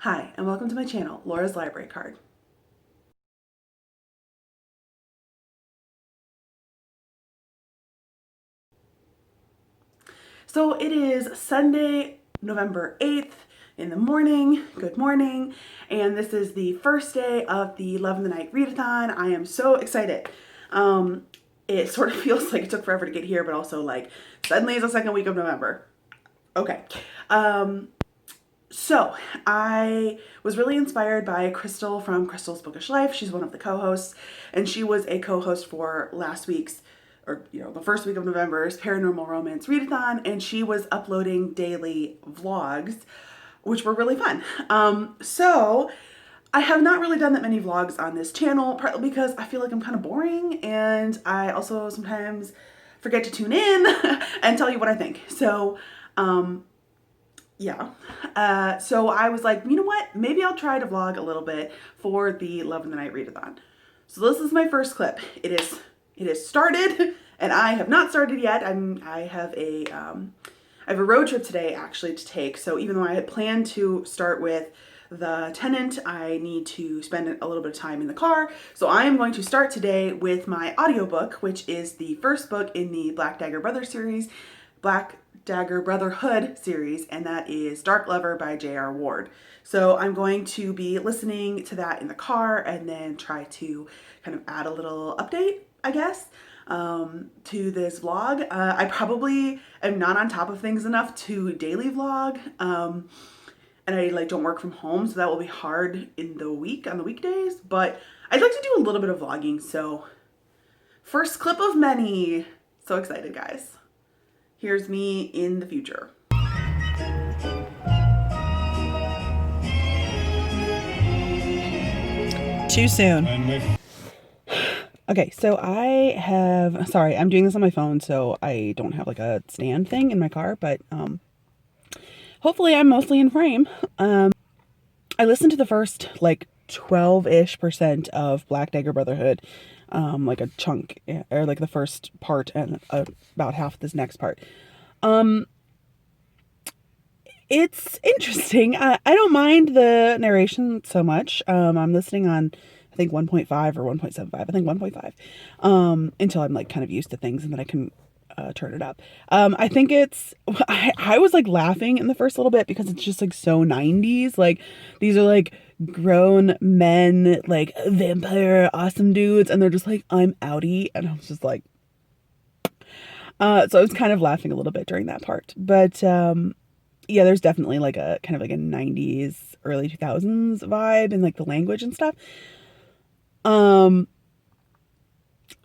Hi, and welcome to my channel, Laura's Library Card. So it is Sunday, November 8th in the morning. Good morning. And this is the first day of the Love in the Night readathon. I am so excited. It sort of feels like it took forever to get here, but also like suddenly it's the second week of November. Okay. So I was really inspired by Crystal from Crystal's Bookish Life. She's one of the co-hosts, and she was a co-host for last week's, the first week of November's Paranormal Romance Readathon, and she was uploading daily vlogs, which were really fun. So I have not really done that many vlogs on this channel, partly because I feel like I'm kind of boring, and I also sometimes forget to tune in and tell you what I think. So, yeah. So I was like, you know what? Maybe I'll try to vlog a little bit for the Love in the Night readathon. So this is my first clip. It is started, and I have not started yet. I have a road trip today actually to take. So even though I had planned to start with the Tenant, I need to spend a little bit of time in the car. So I am going to start today with my audiobook, which is the first book in the Black Dagger Brotherhood series, and that is Dark Lover by J.R. Ward. So I'm going to be listening to that in the car and then try to kind of add a little update, I guess, to this vlog. I probably am not on top of things enough to daily vlog, and I don't work from home, so that will be hard in the week, on the weekdays, but I'd like to do a little bit of vlogging, so first clip of many. So excited, guys. Here's me in the future. Too soon. Okay, so sorry, I'm doing this on my phone, so I don't have like a stand thing in my car, but hopefully I'm mostly in frame. I listened to the first like 12-ish% of Black Dagger Brotherhood, like a chunk, or like the first part and about half this next part. It's interesting. I don't mind the narration so much. I'm listening on, I think 1.5 or 1.75. I think 1.5. Until I'm like kind of used to things, and then I can turn it up. I think I was like laughing in the first little bit because it's just like so 90s. Like these are like grown men, like vampire awesome dudes, and they're just like, I'm outie. And I was just like, so I was kind of laughing a little bit during that part. But yeah, there's definitely like a kind of like a 90s, early 2000s vibe in like the language and stuff.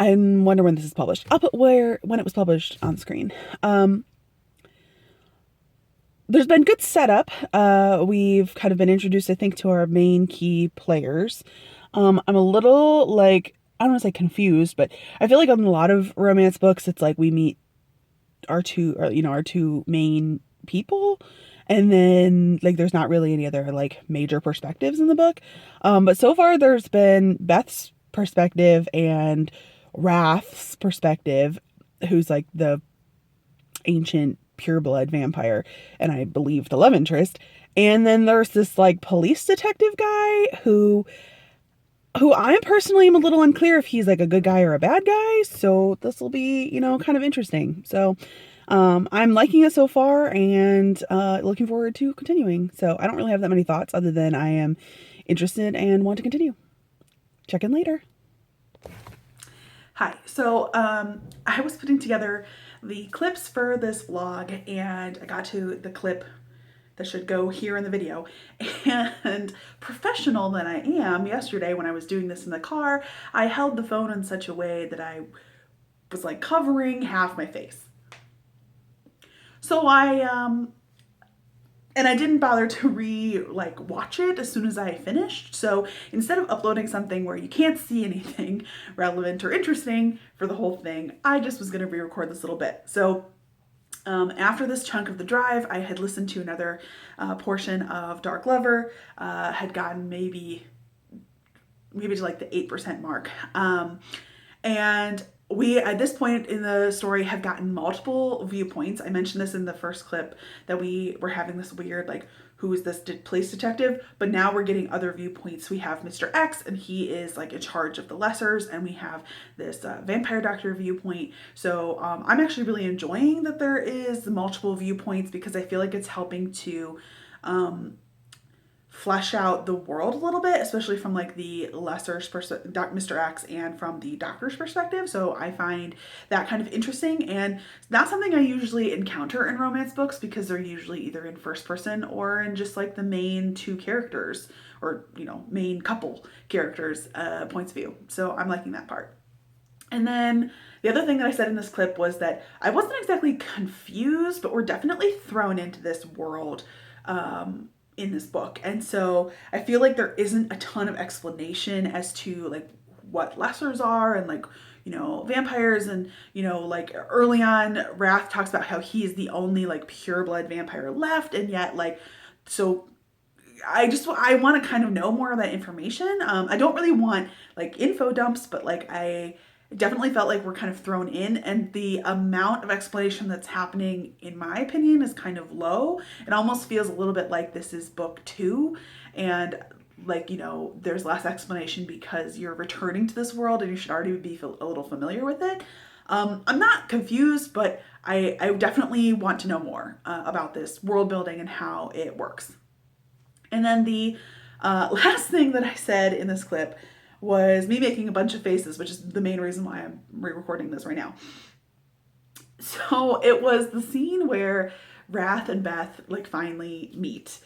I wonder when this is published. I'll put when it was published on screen. There's been good setup. We've kind of been introduced, I think, to our main key players. I'm a little like, I don't want to say confused, but I feel like on a lot of romance books, it's like we meet our two main people, and then like there's not really any other like major perspectives in the book. But so far there's been Beth's perspective and Raph's perspective, who's like the ancient pureblood vampire, and I believe the love interest. And then there's this like police detective guy who I personally am a little unclear if he's like a good guy or a bad guy. So this will be, kind of interesting. So I'm liking it so far, and looking forward to continuing. So I don't really have that many thoughts other than I am interested and want to continue. Check in later. Hi. So I was putting together the clips for this vlog, and I got to the clip that should go here in the video. And professional that I am, yesterday when I was doing this in the car, I held the phone in such a way that I was like covering half my face. So and I didn't bother to watch it as soon as I finished. So instead of uploading something where you can't see anything relevant or interesting for the whole thing, I just was going to re-record this little bit. So after this chunk of the drive, I had listened to another portion of Dark Lover, had gotten maybe to like the 8% mark. And we, at this point in the story, have gotten multiple viewpoints. I mentioned this in the first clip that we were having this weird, like, who is this police detective, but now we're getting other viewpoints. We have Mr. X, and he is like in charge of the lessers, and we have this vampire doctor viewpoint. So I'm actually really enjoying that there is multiple viewpoints, because I feel like it's helping to flesh out the world a little bit, especially from like the lesser's perspective, Mr. X, and from the doctor's perspective. So I find that kind of interesting, and not something I usually encounter in romance books, because they're usually either in first person or in just like the main two characters, or main couple characters points of view. So I'm liking that part. And then the other thing that I said in this clip was that I wasn't exactly confused, but we're definitely thrown into this world in this book. And so I feel like there isn't a ton of explanation as to like what lessers are, and like, vampires, and, like early on, Wrath talks about how he's the only like pureblood vampire left. And yet, like, so I want to kind of know more of that information. I don't really want like info dumps, but like I definitely felt like we're kind of thrown in, and the amount of explanation that's happening, in my opinion, is kind of low. It almost feels a little bit like this is book two, and like, there's less explanation because you're returning to this world and you should already be a little familiar with it. I'm not confused, but I definitely want to know more about this world building and how it works. And then the last thing that I said in this clip was me making a bunch of faces, which is the main reason why I'm re-recording this right now. So it was the scene where Wrath and Beth like finally meet.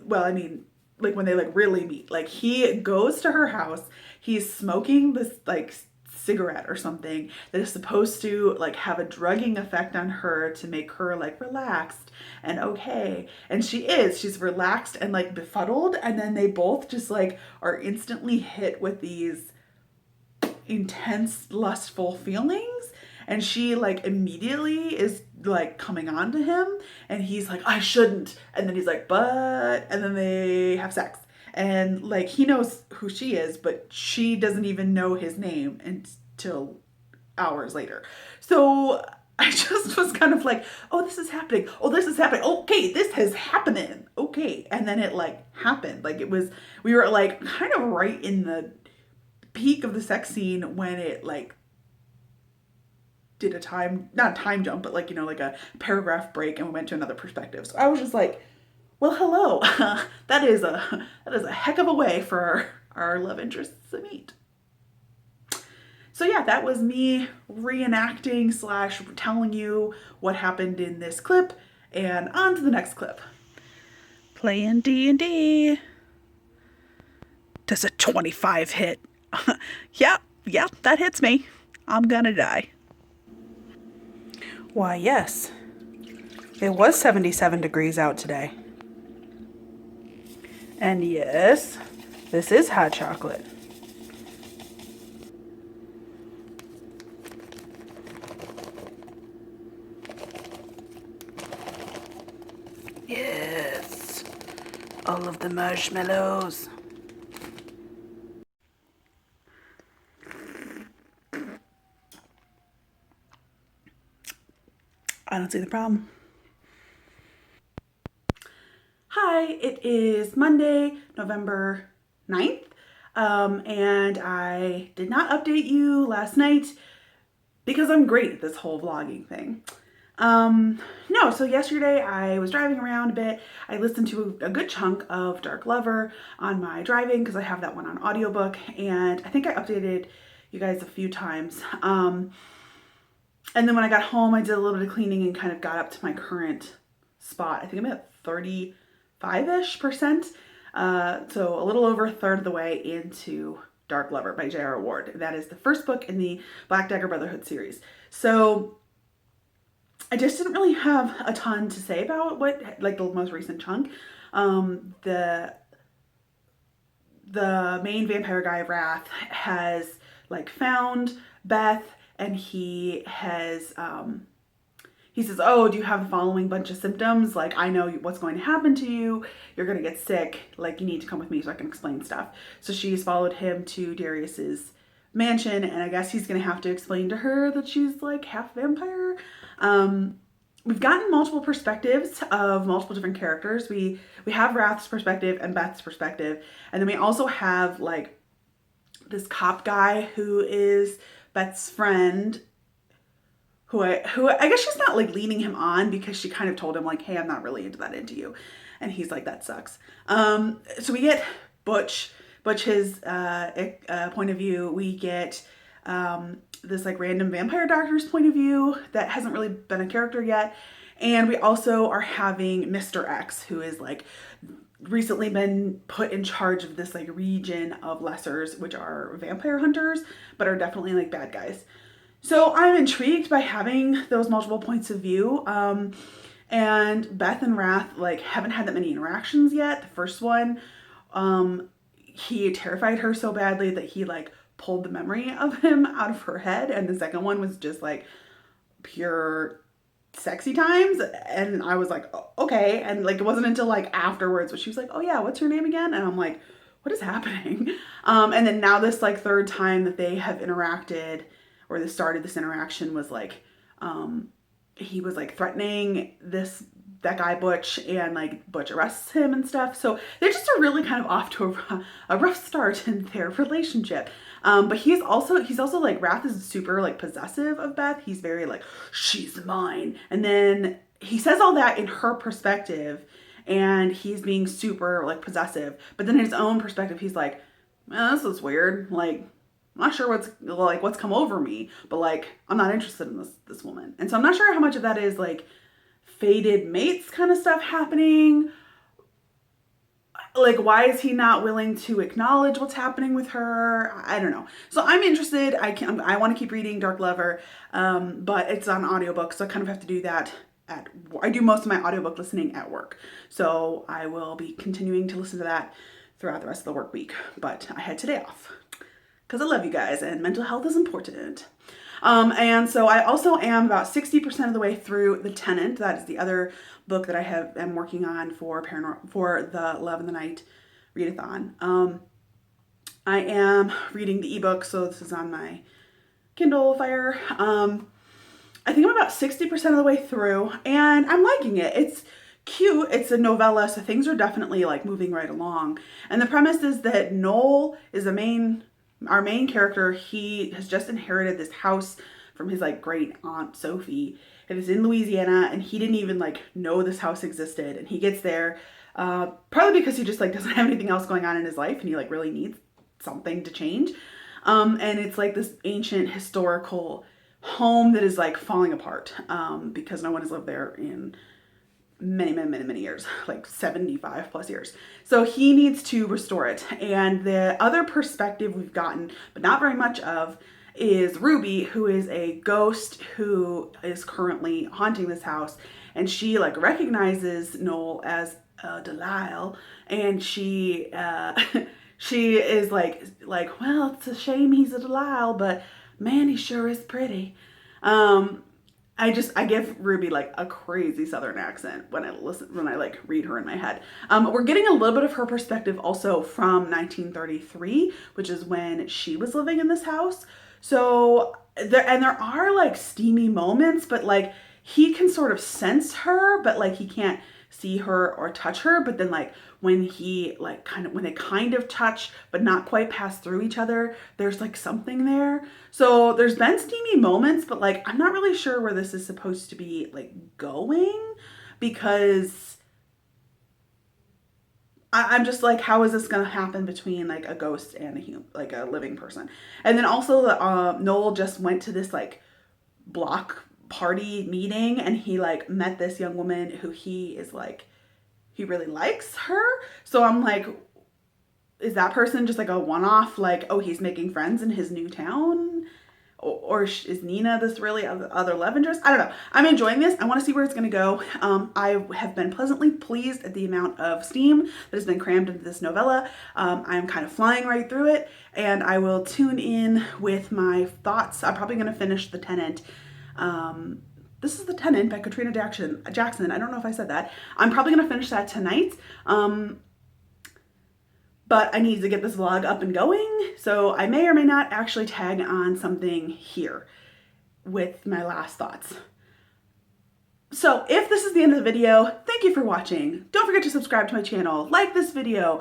Well, I mean, like when they like really meet. Like he goes to her house, he's smoking this like cigarette or something that is supposed to like have a drugging effect on her to make her like relaxed and okay. And she's relaxed and like befuddled, and then they both just like are instantly hit with these intense lustful feelings, and she like immediately is like coming on to him, and he's like, I shouldn't, and then he's like, but, and then they have sex, and like he knows who she is, but she doesn't even know his name until hours later. So I just was kind of like, oh, this is happening, oh, this is happening, okay, this has happening, okay. And then it like happened, like it was, we were like kind of right in the peak of the sex scene when it like did a not a time jump, but like, like a paragraph break, and we went to another perspective. So I was just like, well, hello. that is a heck of a way for our love interests to meet. So yeah, that was me reenacting / telling you what happened in this clip, and on to the next clip. Playing D&D. Does a 25 hit? Yeah, that hits me. I'm gonna die. Why, yes. It was 77 degrees out today. And yes, this is hot chocolate. Yes, all of the marshmallows. I don't see the problem. Hi, it is Monday, November 9th, and I did not update you last night because I'm great at this whole vlogging thing. No, so yesterday I was driving around a bit. I listened to a good chunk of Dark Lover on my driving because I have that one on audiobook, and I think I updated you guys a few times. And then when I got home, I did a little bit of cleaning and kind of got up to my current spot. I think I'm at 35-ish%. So a little over a third of the way into Dark Lover by J.R. Ward. That is the first book in the Black Dagger Brotherhood series. So I just didn't really have a ton to say about what, like, the most recent chunk. The main vampire guy, Wrath, has like found Beth, and he has he says, oh, do you have the following bunch of symptoms? Like, I know what's going to happen to you. You're going to get sick. Like, you need to come with me so I can explain stuff. So she's followed him to Darius's mansion, and I guess he's going to have to explain to her that she's like half vampire. we've gotten multiple perspectives of multiple different characters. We have Wrath's perspective and Beth's perspective, and then we also have like this cop guy who is Beth's friend, who I guess she's not like leading him on because she kind of told him like, hey, I'm not really into you, and he's like, that sucks. So we get Butch's point of view. We get this like random vampire doctor's point of view that hasn't really been a character yet, and we also are having Mr. X, who is like recently been put in charge of this like region of lessers, which are vampire hunters, but are definitely like bad guys. So I'm intrigued by having those multiple points of view. And Beth and Wrath like haven't had that many interactions yet. The first one, he terrified her so badly that he like pulled the memory of him out of her head, and the second one was just like pure sexy times, and I was like, oh, okay. And like it wasn't until like afterwards when she was like, oh yeah, what's your name again? And I'm like, what is happening? And then now this like third time that they have interacted, or they started this interaction, was like he was like threatening that guy Butch, and like Butch arrests him and stuff. So they just are really kind of off to a rough start in their relationship. But he's also like, Wrath is super like possessive of Beth. He's very like, she's mine. And then he says all that in her perspective, and he's being super like possessive. But then in his own perspective, he's like, this is weird. Like, I'm not sure what's come over me, but like I'm not interested in this woman. And so I'm not sure how much of that is like fated mates kind of stuff happening. Like, why is he not willing to acknowledge what's happening with her? I don't know. So I'm interested. I want to keep reading Dark Lover, but it's on audiobook, so I kind of have to do that I do most of my audiobook listening at work. So I will be continuing to listen to that throughout the rest of the work week. But I had today off because I love you guys, and mental health is important. And so I also am about 60% of the way through The Tenant. That is the other book that am working on for the Love in the Night readathon. I am reading the ebook, so this is on my Kindle Fire. I think I'm about 60% of the way through, and I'm liking it. It's cute. It's a novella, so things are definitely like moving right along. And the premise is that Noel is our main character. He has just inherited this house from his like great aunt Sophie. It is in Louisiana, and he didn't even like know this house existed. And he gets there, probably because he just like doesn't have anything else going on in his life, and he like really needs something to change. And it's like this ancient historical home that is like falling apart, because no one has lived there in many years, like 75 plus years. So he needs to restore it. And the other perspective we've gotten, but not very much of, is Ruby, who is a ghost who is currently haunting this house. And she like recognizes Noel as Delisle, and she she is like, well, it's a shame he's a Delisle, but man, he sure is pretty. I give Ruby like a crazy Southern accent when I like read her in my head. We're getting a little bit of her perspective also from 1933, which is when she was living in this house. So there are like steamy moments, but like he can sort of sense her, but like he can't see her or touch her. But then like when they kind of touch but not quite pass through each other, there's like something there. So there's been steamy moments, but like I'm not really sure where this is supposed to be like going, because I'm just like, how is this gonna happen between like a ghost and a living person? And then also Noel just went to this like block party meeting, and he like met this young woman who he really likes her. So I'm like, is that person just like a one-off, like, oh, he's making friends in his new town? Or is Nina this really other love interest? I don't know. I'm enjoying this. I want to see where it's going to go. I have been pleasantly pleased at the amount of steam that has been crammed into this novella. I'm kind of flying right through it, and I will tune in with my thoughts. I'm probably going to finish The Tenant. This is The Tenant by Katrina Jackson. I don't know if I said that. I'm probably going to finish that tonight. But I need to get this vlog up and going, so I may or may not actually tag on something here with my last thoughts. So if this is the end of the video, thank you for watching. Don't forget to subscribe to my channel, like this video,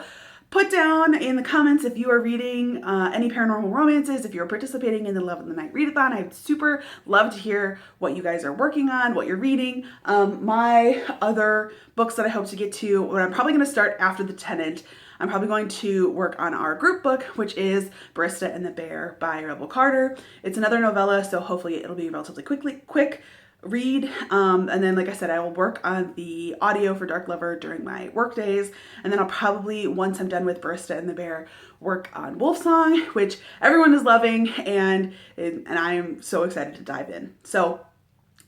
put down in the comments if you are reading any paranormal romances, if you're participating in the Love of the Night readathon. I'd super love to hear what you guys are working on, what you're reading. My other books that I hope to get to, what I'm probably going to start after the Tenant, I'm probably going to work on our group book, which is Barista and the Bear by Rebel Carter. It's another novella, so hopefully it'll be relatively quick read. And then, like I said, I will work on the audio for Dark Lover during my work days. And then I'll probably, once I'm done with Barista and the Bear, work on Wolf Song, which everyone is loving, and I am so excited to dive in. So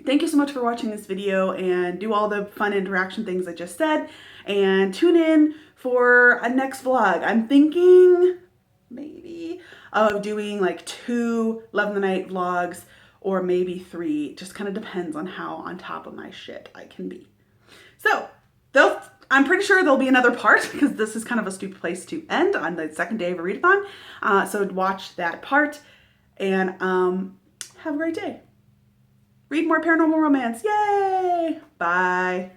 thank you so much for watching this video, and do all the fun interaction things I just said, and tune in for a next vlog. I'm thinking maybe of doing like 2 Love in the Night vlogs, or maybe 3. Just kind of depends on how on top of my shit I can be. So I'm pretty sure there'll be another part, because this is kind of a stupid place to end on the second day of a readathon. So watch that part, and have a great day. Read more paranormal romance. Yay! Bye.